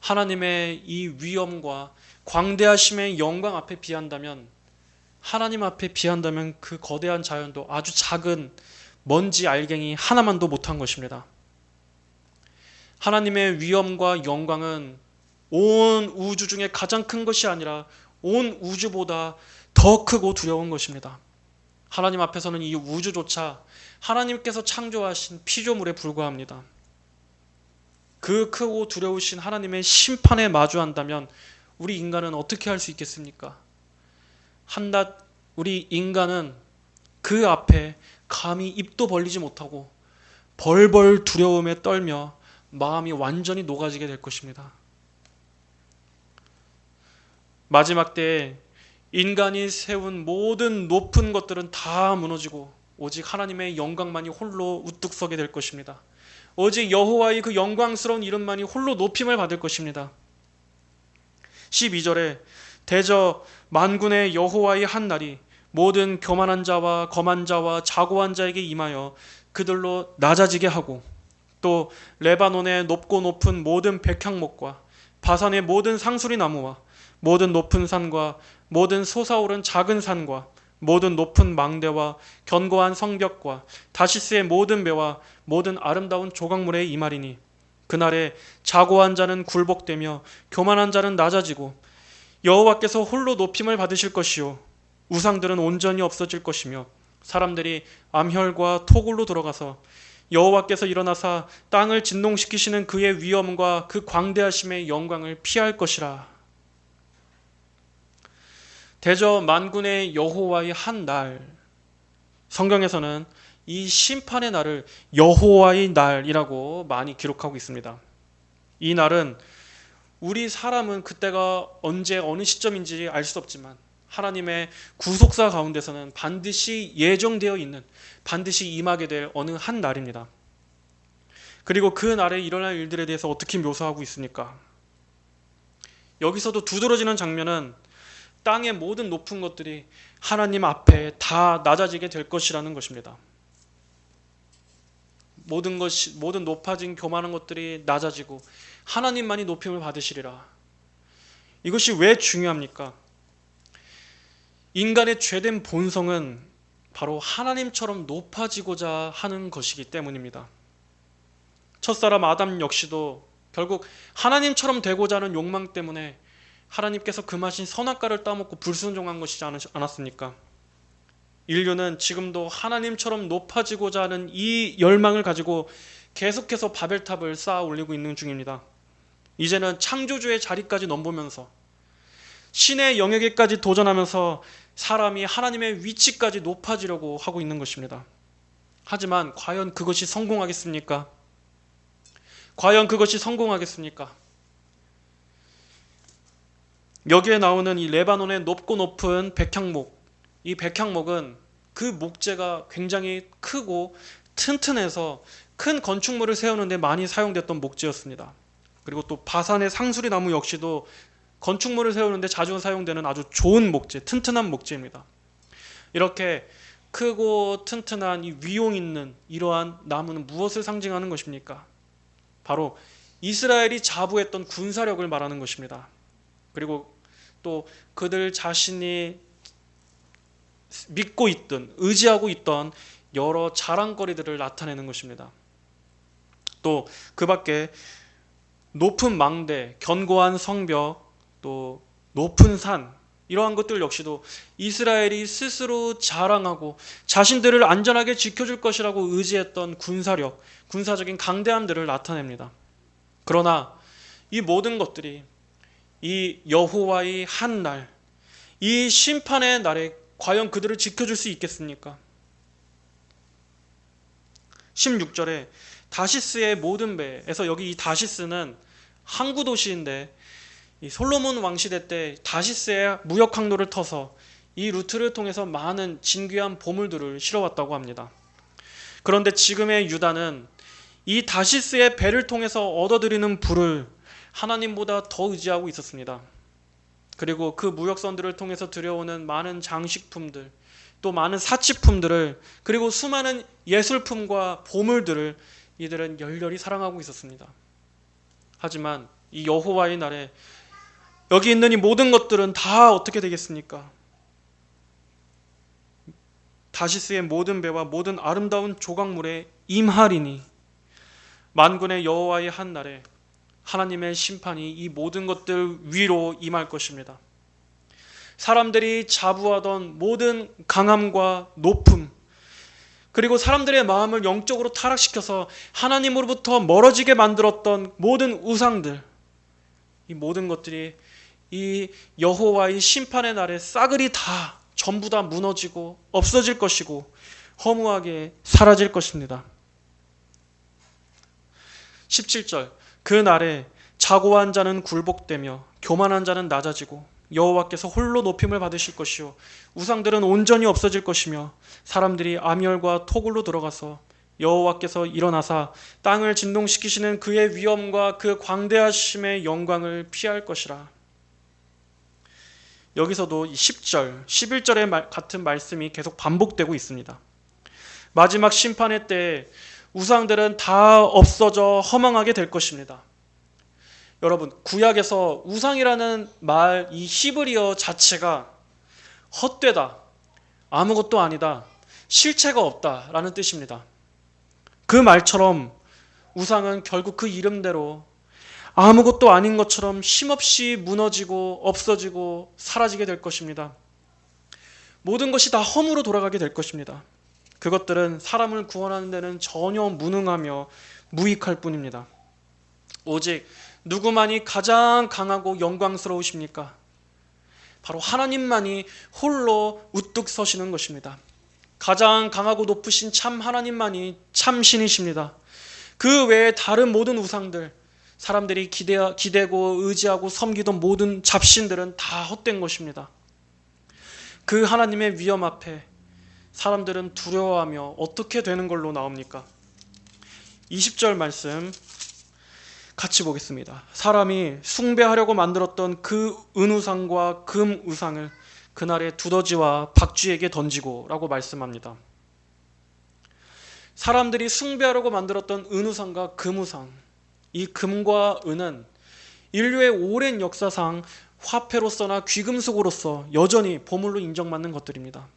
하나님의 이 위엄과 광대하심의 영광 앞에 비한다면, 하나님 앞에 비한다면 그 거대한 자연도 아주 작은 먼지 알갱이 하나만도 못한 것입니다. 하나님의 위엄과 영광은 온 우주 중에 가장 큰 것이 아니라 온 우주보다 더 크고 두려운 것입니다. 하나님 앞에서는 이 우주조차 하나님께서 창조하신 피조물에 불과합니다. 그 크고 두려우신 하나님의 심판에 마주한다면 우리 인간은 어떻게 할 수 있겠습니까? 한낱 우리 인간은 그 앞에 감히 입도 벌리지 못하고 벌벌 두려움에 떨며 마음이 완전히 녹아지게 될 것입니다. 마지막 때에 인간이 세운 모든 높은 것들은 다 무너지고 오직 하나님의 영광만이 홀로 우뚝 서게 될 것입니다. 오직 여호와의 그 영광스러운 이름만이 홀로 높임을 받을 것입니다. 12절에 대저 만군의 여호와의 한 날이 모든 교만한 자와 거만 자와 자고한 자에게 임하여 그들로 낮아지게 하고, 또 레바논의 높고 높은 모든 백향목과 바산의 모든 상수리 나무와 모든 높은 산과 모든 솟아오른 작은 산과 모든 높은 망대와 견고한 성벽과 다시스의 모든 배와 모든 아름다운 조각물에 임하리니, 그날에 자고한 자는 굴복되며 교만한 자는 낮아지고 여호와께서 홀로 높임을 받으실 것이요 우상들은 온전히 없어질 것이며 사람들이 암혈과 토굴로 들어가서 여호와께서 일어나사 땅을 진동시키시는 그의 위엄과 그 광대하심의 영광을 피할 것이라. 대저 만군의 여호와의 한 날, 성경에서는 이 심판의 날을 여호와의 날이라고 많이 기록하고 있습니다. 이 날은 우리 사람은 그때가 언제 어느 시점인지 알 수 없지만 하나님의 구속사 가운데서는 반드시 예정되어 있는, 반드시 임하게 될 어느 한 날입니다. 그리고 그 날에 일어날 일들에 대해서 어떻게 묘사하고 있습니까? 여기서도 두드러지는 장면은 땅의 모든 높은 것들이 하나님 앞에 다 낮아지게 될 것이라는 것입니다. 모든 높아진 교만한 것들이 낮아지고 하나님만이 높임을 받으시리라. 이것이 왜 중요합니까? 인간의 죄된 본성은 바로 하나님처럼 높아지고자 하는 것이기 때문입니다. 첫사람 아담 역시도 결국 하나님처럼 되고자 하는 욕망 때문에 하나님께서 금하신 선악과를 따먹고 불순종한 것이지 않았습니까? 인류는 지금도 하나님처럼 높아지고자 하는 이 열망을 가지고 계속해서 바벨탑을 쌓아 올리고 있는 중입니다. 이제는 창조주의 자리까지 넘보면서 신의 영역에까지 도전하면서 사람이 하나님의 위치까지 높아지려고 하고 있는 것입니다. 하지만 과연 그것이 성공하겠습니까? 과연 그것이 성공하겠습니까? 여기에 나오는 이 레바논의 높고 높은 백향목, 이 백향목은 그 목재가 굉장히 크고 튼튼해서 큰 건축물을 세우는데 많이 사용됐던 목재였습니다. 그리고 또 바산의 상수리 나무 역시도 건축물을 세우는데 자주 사용되는 아주 좋은 목재, 튼튼한 목재입니다. 이렇게 크고 튼튼한 이 위용 있는 이러한 나무는 무엇을 상징하는 것입니까? 바로 이스라엘이 자부했던 군사력을 말하는 것입니다. 그리고 또 그들 자신이 믿고 있던, 의지하고 있던 여러 자랑거리들을 나타내는 것입니다. 또 그 밖에 높은 망대, 견고한 성벽, 또 높은 산, 이러한 것들 역시도 이스라엘이 스스로 자랑하고 자신들을 안전하게 지켜줄 것이라고 의지했던 군사력, 군사적인 강대함들을 나타냅니다. 그러나 이 모든 것들이 이 여호와의 한 날, 이 심판의 날에 과연 그들을 지켜줄 수 있겠습니까? 16절에 다시스의 모든 배에서, 여기 이 다시스는 항구 도시인데 이 솔로몬 왕시대 때 다시스의 무역 항로를 터서 이 루트를 통해서 많은 진귀한 보물들을 실어왔다고 합니다. 그런데 지금의 유다는 이 다시스의 배를 통해서 얻어들이는 부를 하나님보다 더 의지하고 있었습니다. 그리고 그 무역선들을 통해서 들여오는 많은 장식품들, 또 많은 사치품들을, 그리고 수많은 예술품과 보물들을 이들은 열렬히 사랑하고 있었습니다. 하지만 이 여호와의 날에 여기 있는 이 모든 것들은 다 어떻게 되겠습니까? 다시스의 모든 배와 모든 아름다운 조각물에 임하리니, 만군의 여호와의 한 날에 하나님의 심판이 이 모든 것들 위로 임할 것입니다. 사람들이 자부하던 모든 강함과 높음, 그리고 사람들의 마음을 영적으로 타락시켜서 하나님으로부터 멀어지게 만들었던 모든 우상들, 이 모든 것들이 이 여호와의 심판의 날에 싸그리 다 전부 다 무너지고 없어질 것이고 허무하게 사라질 것입니다. 17절, 그 날에 자고한 자는 굴복되며 교만한 자는 낮아지고 여호와께서 홀로 높임을 받으실 것이요 우상들은 온전히 없어질 것이며 사람들이 암열과 토굴로 들어가서 여호와께서 일어나사 땅을 진동시키시는 그의 위엄과 그 광대하심의 영광을 피할 것이라. 여기서도 10절, 11절의 같은 말씀이 계속 반복되고 있습니다. 마지막 심판의 때에 우상들은 다 없어져 허망하게 될 것입니다. 여러분, 구약에서 우상이라는 말, 이 히브리어 자체가 헛되다, 아무것도 아니다, 실체가 없다라는 뜻입니다. 그 말처럼 우상은 결국 그 이름대로 아무것도 아닌 것처럼 힘없이 무너지고 없어지고 사라지게 될 것입니다. 모든 것이 다 험으로 돌아가게 될 것입니다. 그것들은 사람을 구원하는 데는 전혀 무능하며 무익할 뿐입니다. 오직 누구만이 가장 강하고 영광스러우십니까? 바로 하나님만이 홀로 우뚝 서시는 것입니다. 가장 강하고 높으신 참 하나님만이 참 신이십니다. 그 외에 다른 모든 우상들, 사람들이 기대고 의지하고 섬기던 모든 잡신들은 다 헛된 것입니다. 그 하나님의 위엄 앞에 사람들은 두려워하며 어떻게 되는 걸로 나옵니까? 20절 말씀 같이 보겠습니다. 사람이 숭배하려고 만들었던 그 은우상과 금우상을 그날에 두더지와 박쥐에게 던지고 라고 말씀합니다. 사람들이 숭배하려고 만들었던 은우상과 금우상, 이 금과 은은 인류의 오랜 역사상 화폐로서나 귀금속으로서 여전히 보물로 인정받는 것들입니다.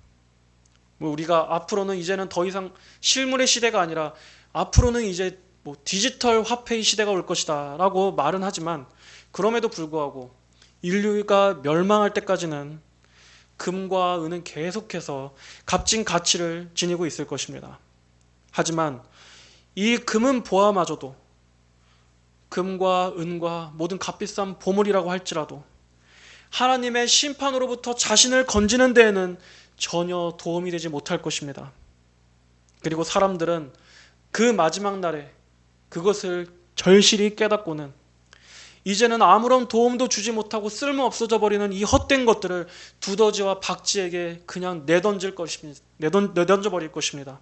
우리가 앞으로는 이제는 더 이상 실물의 시대가 아니라 앞으로는 이제 디지털 화폐의 시대가 올 것이다 라고 말은 하지만, 그럼에도 불구하고 인류가 멸망할 때까지는 금과 은은 계속해서 값진 가치를 지니고 있을 것입니다. 하지만 이 금은 보아마저도, 금과 은과 모든 값비싼 보물이라고 할지라도 하나님의 심판으로부터 자신을 건지는 데에는 전혀 도움이 되지 못할 것입니다. 그리고 사람들은 그 마지막 날에 그것을 절실히 깨닫고는 이제는 아무런 도움도 주지 못하고 쓸모 없어져 버리는 이 헛된 것들을 두더지와 박쥐에게 그냥 내던져 버릴 것입니다.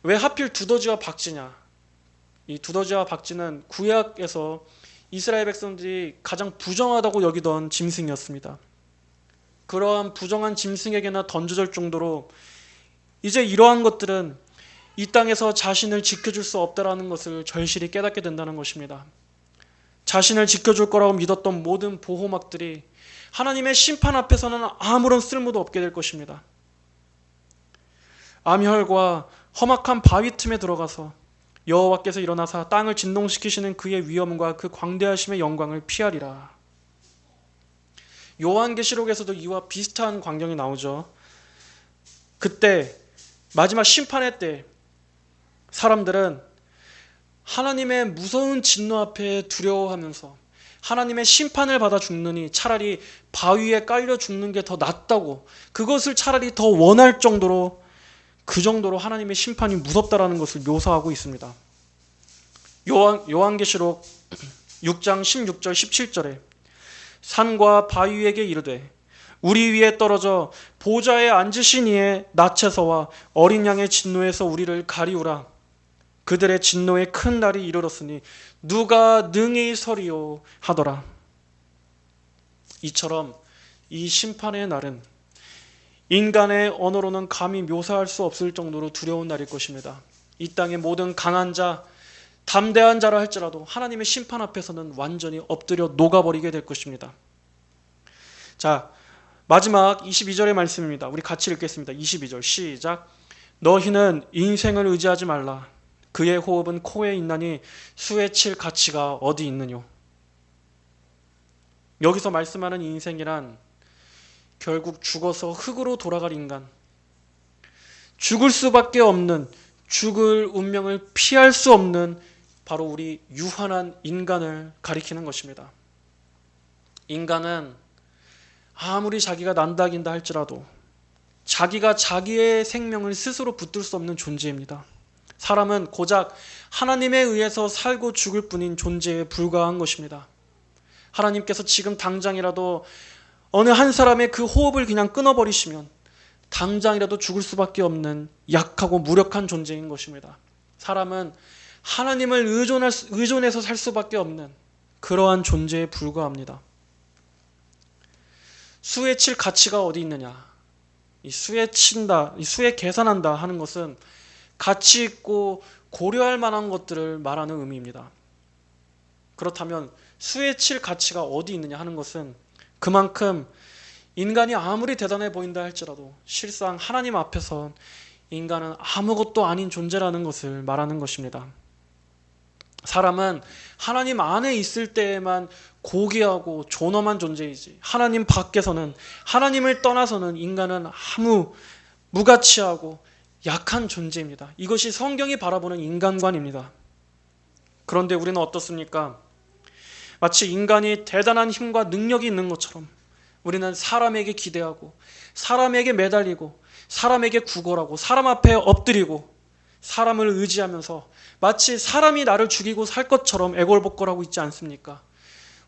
왜 하필 두더지와 박쥐냐? 이 두더지와 박쥐는 구약에서 이스라엘 백성들이 가장 부정하다고 여기던 짐승이었습니다. 그러한 부정한 짐승에게나 던져질 정도로 이제 이러한 것들은 이 땅에서 자신을 지켜줄 수 없다라는 것을 절실히 깨닫게 된다는 것입니다. 자신을 지켜줄 거라고 믿었던 모든 보호막들이 하나님의 심판 앞에서는 아무런 쓸모도 없게 될 것입니다. 암혈과 험악한 바위 틈에 들어가서 여호와께서 일어나사 땅을 진동시키시는 그의 위엄과 그 광대하심의 영광을 피하리라. 요한계시록에서도 이와 비슷한 광경이 나오죠. 그때 마지막 심판의 때 사람들은 하나님의 무서운 진노 앞에 두려워하면서 하나님의 심판을 받아 죽느니 차라리 바위에 깔려 죽는 게 더 낫다고, 그것을 차라리 더 원할 정도로, 그 정도로 하나님의 심판이 무섭다라는 것을 묘사하고 있습니다. 요한계시록 6장 16절 17절에 산과 바위에게 이르되 우리 위에 떨어져 보좌에 앉으신 이의 낯에서와 어린 양의 진노에서 우리를 가리우라. 그들의 진노의 큰 날이 이르렀으니 누가 능히 서리요 하더라. 이처럼 이 심판의 날은 인간의 언어로는 감히 묘사할 수 없을 정도로 두려운 날일 것입니다. 이 땅의 모든 강한 자, 담대한 자라 할지라도 하나님의 심판 앞에서는 완전히 엎드려 녹아버리게 될 것입니다. 자, 마지막 22절의 말씀입니다. 우리 같이 읽겠습니다. 22절 시작. 너희는 인생을 의지하지 말라. 그의 호흡은 코에 있나니 수에 칠 가치가 어디 있느뇨. 여기서 말씀하는 인생이란 결국 죽어서 흙으로 돌아갈 인간, 죽을 수밖에 없는, 죽을 운명을 피할 수 없는 바로 우리 유한한 인간을 가리키는 것입니다. 인간은 아무리 자기가 난다긴다 할지라도 자기가 자기의 생명을 스스로 붙들 수 없는 존재입니다. 사람은 고작 하나님에 의해서 살고 죽을 뿐인 존재에 불과한 것입니다. 하나님께서 지금 당장이라도 어느 한 사람의 그 호흡을 그냥 끊어버리시면 당장이라도 죽을 수밖에 없는 약하고 무력한 존재인 것입니다. 사람은 하나님을 의존해서 살 수밖에 없는 그러한 존재에 불과합니다. 수에 칠 가치가 어디 있느냐? 이 수에 친다, 이 수에 계산한다 하는 것은 가치 있고 고려할 만한 것들을 말하는 의미입니다. 그렇다면 수에 칠 가치가 어디 있느냐 하는 것은 그만큼 인간이 아무리 대단해 보인다 할지라도 실상 하나님 앞에서 인간은 아무것도 아닌 존재라는 것을 말하는 것입니다. 사람은 하나님 안에 있을 때에만 고귀하고 존엄한 존재이지 하나님 밖에서는, 하나님을 떠나서는 인간은 아무 무가치하고 약한 존재입니다. 이것이 성경이 바라보는 인간관입니다. 그런데 우리는 어떻습니까? 마치 인간이 대단한 힘과 능력이 있는 것처럼 우리는 사람에게 기대하고 사람에게 매달리고 사람에게 구걸하고 사람 앞에 엎드리고 사람을 의지하면서 마치 사람이 나를 죽이고 살 것처럼 애걸복걸하고 있지 않습니까?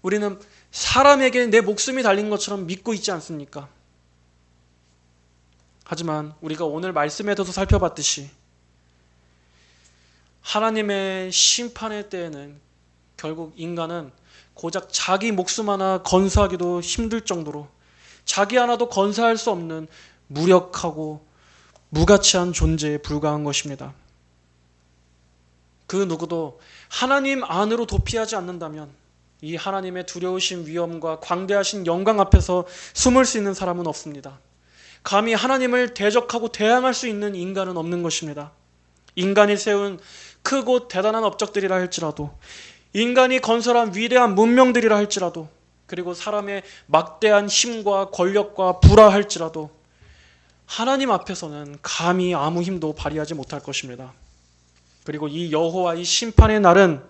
우리는 사람에게 내 목숨이 달린 것처럼 믿고 있지 않습니까? 하지만 우리가 오늘 말씀에 대해서 살펴봤듯이 하나님의 심판의 때에는 결국 인간은 고작 자기 목숨 하나 건사하기도 힘들 정도로 자기 하나도 건사할 수 없는 무력하고 무가치한 존재에 불과한 것입니다. 그 누구도 하나님 안으로 도피하지 않는다면 이 하나님의 두려우신 위엄과 광대하신 영광 앞에서 숨을 수 있는 사람은 없습니다. 감히 하나님을 대적하고 대항할 수 있는 인간은 없는 것입니다. 인간이 세운 크고 대단한 업적들이라 할지라도, 인간이 건설한 위대한 문명들이라 할지라도 그리고 사람의 막대한 힘과 권력과 불화할지라도 하나님 앞에서는 감히 아무 힘도 발휘하지 못할 것입니다. 그리고 이 여호와의 심판의 날은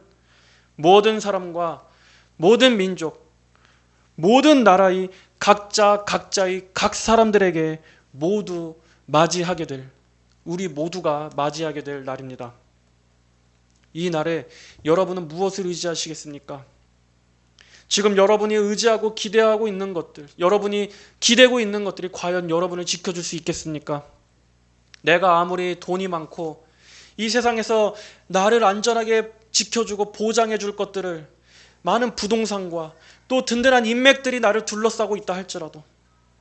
모든 사람과 모든 민족, 모든 나라의 각자의 각 사람들에게 모두 맞이하게 될, 우리 모두가 맞이하게 될 날입니다. 이 날에 여러분은 무엇을 의지하시겠습니까? 지금 여러분이 의지하고 기대하고 있는 것들, 여러분이 기대고 있는 것들이 과연 여러분을 지켜줄 수 있겠습니까? 내가 아무리 돈이 많고 이 세상에서 나를 안전하게 지켜주고 보장해줄 것들을, 많은 부동산과 또 든든한 인맥들이 나를 둘러싸고 있다 할지라도,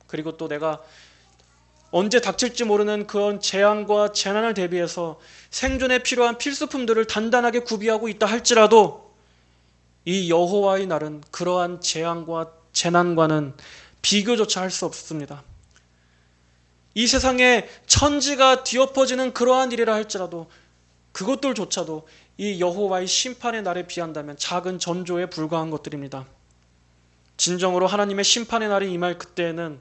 그리고 또 내가 언제 닥칠지 모르는 그런 재앙과 재난을 대비해서 생존에 필요한 필수품들을 단단하게 구비하고 있다 할지라도, 이 여호와의 날은 그러한 재앙과 재난과는 비교조차 할 수 없습니다. 이 세상에 천지가 뒤엎어지는 그러한 일이라 할지라도 그것들조차도 이 여호와의 심판의 날에 비한다면 작은 전조에 불과한 것들입니다. 진정으로 하나님의 심판의 날이 임할 그때에는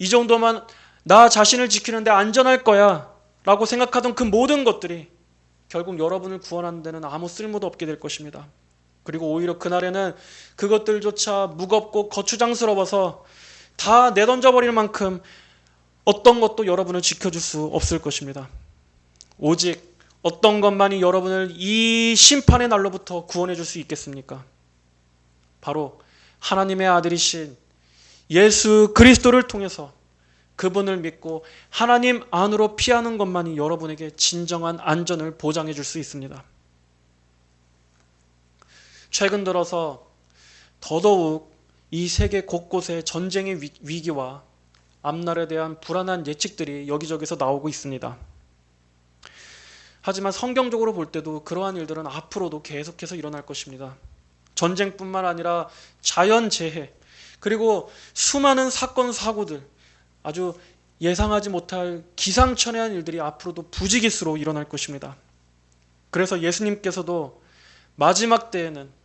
이 정도만 나 자신을 지키는데 안전할 거야 라고 생각하던 그 모든 것들이 결국 여러분을 구원하는 데는 아무 쓸모도 없게 될 것입니다. 그리고 오히려 그날에는 그것들조차 무겁고 거추장스러워서 다 내던져버릴 만큼 어떤 것도 여러분을 지켜줄 수 없을 것입니다. 오직 어떤 것만이 여러분을 이 심판의 날로부터 구원해 줄 수 있겠습니까? 바로 하나님의 아들이신 예수 그리스도를 통해서 그분을 믿고 하나님 안으로 피하는 것만이 여러분에게 진정한 안전을 보장해 줄 수 있습니다. 최근 들어서 더더욱 이 세계 곳곳에 전쟁의 위기와 앞날에 대한 불안한 예측들이 여기저기서 나오고 있습니다. 하지만 성경적으로 볼 때도 그러한 일들은 앞으로도 계속해서 일어날 것입니다. 전쟁뿐만 아니라 자연재해, 그리고 수많은 사건, 사고들, 아주 예상하지 못할 기상천외한 일들이 앞으로도 부지기수로 일어날 것입니다. 그래서 예수님께서도 마지막 때에는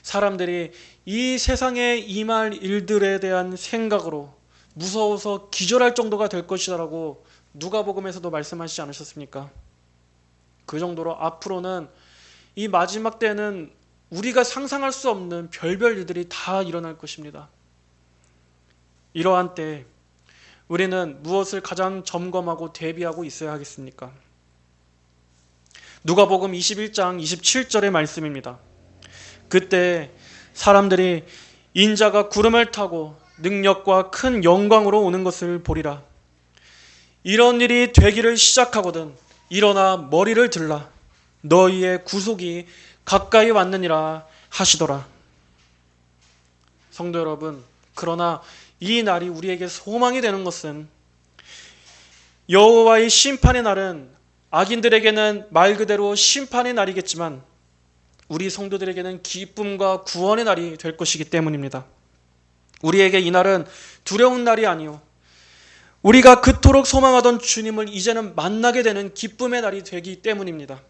사람들이 이 세상에 임할 일들에 대한 생각으로 무서워서 기절할 정도가 될 것이라고 누가복음에서도 말씀하시지 않으셨습니까? 그 정도로 앞으로는 이 마지막 때는 우리가 상상할 수 없는 별별 일들이 다 일어날 것입니다. 이러한 때 우리는 무엇을 가장 점검하고 대비하고 있어야 하겠습니까? 누가복음 21장 27절의 말씀입니다. 그때 사람들이 인자가 구름을 타고 능력과 큰 영광으로 오는 것을 보리라. 이런 일이 되기를 시작하거든 일어나 머리를 들라. 너희의 구속이 가까이 왔느니라 하시더라. 성도 여러분, 그러나 이 날이 우리에게 소망이 되는 것은 여호와의 심판의 날은 악인들에게는 말 그대로 심판의 날이겠지만 우리 성도들에게는 기쁨과 구원의 날이 될 것이기 때문입니다. 우리에게 이 날은 두려운 날이 아니요, 우리가 그토록 소망하던 주님을 이제는 만나게 되는 기쁨의 날이 되기 때문입니다.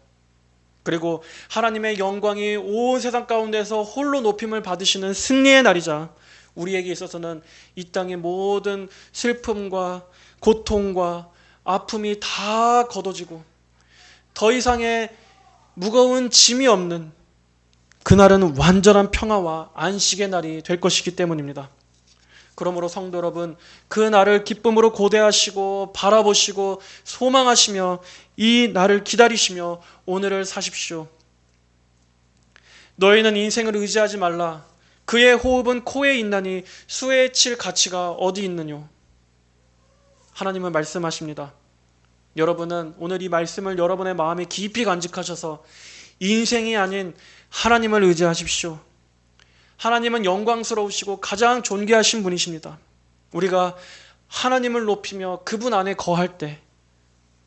그리고 하나님의 영광이 온 세상 가운데서 홀로 높임을 받으시는 승리의 날이자 우리에게 있어서는 이 땅의 모든 슬픔과 고통과 아픔이 다 걷어지고 더 이상의 무거운 짐이 없는 그날은 완전한 평화와 안식의 날이 될 것이기 때문입니다. 그러므로 성도 여러분, 그 날을 기쁨으로 고대하시고 바라보시고 소망하시며 이 날을 기다리시며 오늘을 사십시오. 너희는 인생을 의지하지 말라. 그의 호흡은 코에 있나니 수에 칠 가치가 어디 있느뇨. 하나님은 말씀하십니다. 여러분은 오늘 이 말씀을 여러분의 마음에 깊이 간직하셔서 인생이 아닌 하나님을 의지하십시오. 하나님은 영광스러우시고 가장 존귀하신 분이십니다. 우리가 하나님을 높이며 그분 안에 거할 때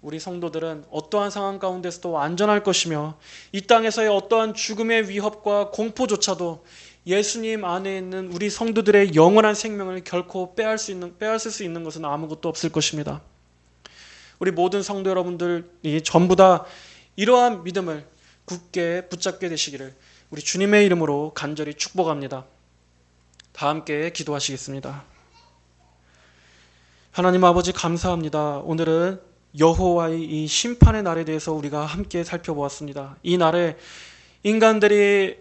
우리 성도들은 어떠한 상황 가운데서도 안전할 것이며 이 땅에서의 어떠한 죽음의 위협과 공포조차도 예수님 안에 있는 우리 성도들의 영원한 생명을 결코 빼앗을 수 있는 것은 아무것도 없을 것입니다. 우리 모든 성도 여러분들이 전부 다 이러한 믿음을 굳게 붙잡게 되시기를 우리 주님의 이름으로 간절히 축복합니다. 다 함께 기도하시겠습니다. 하나님 아버지 감사합니다. 오늘은 여호와의 이 심판의 날에 대해서 우리가 함께 살펴보았습니다. 이 날에 인간들이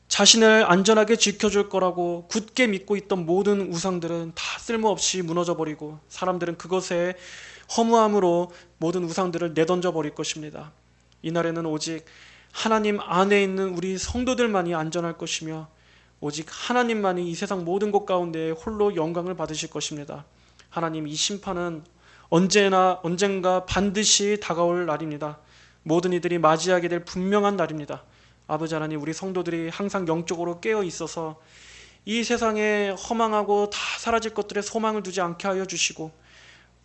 자신을 안전하게 지켜줄 거라고 굳게 믿고 있던 모든 우상들은 다 쓸모없이 무너져버리고 사람들은 그것에 허무함으로 모든 우상들을 내던져 버릴 것입니다. 이날에는 오직 하나님 안에 있는 우리 성도들만이 안전할 것이며 오직 하나님만이 이 세상 모든 것 가운데 홀로 영광을 받으실 것입니다. 하나님, 이 심판은 언젠가 반드시 다가올 날입니다. 모든 이들이 맞이하게 될 분명한 날입니다. 아버지 하나님, 우리 성도들이 항상 영적으로 깨어 있어서 이 세상에 허망하고 다 사라질 것들에 소망을 두지 않게 하여 주시고,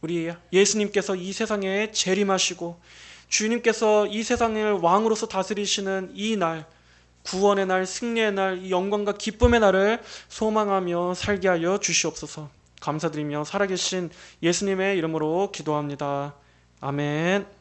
우리 예수님께서 이 세상에 재림하시고 주님께서 이 세상을 왕으로서 다스리시는 이 날, 구원의 날, 승리의 날, 이 영광과 기쁨의 날을 소망하며 살게 하여 주시옵소서. 감사드리며 살아계신 예수님의 이름으로 기도합니다. 아멘.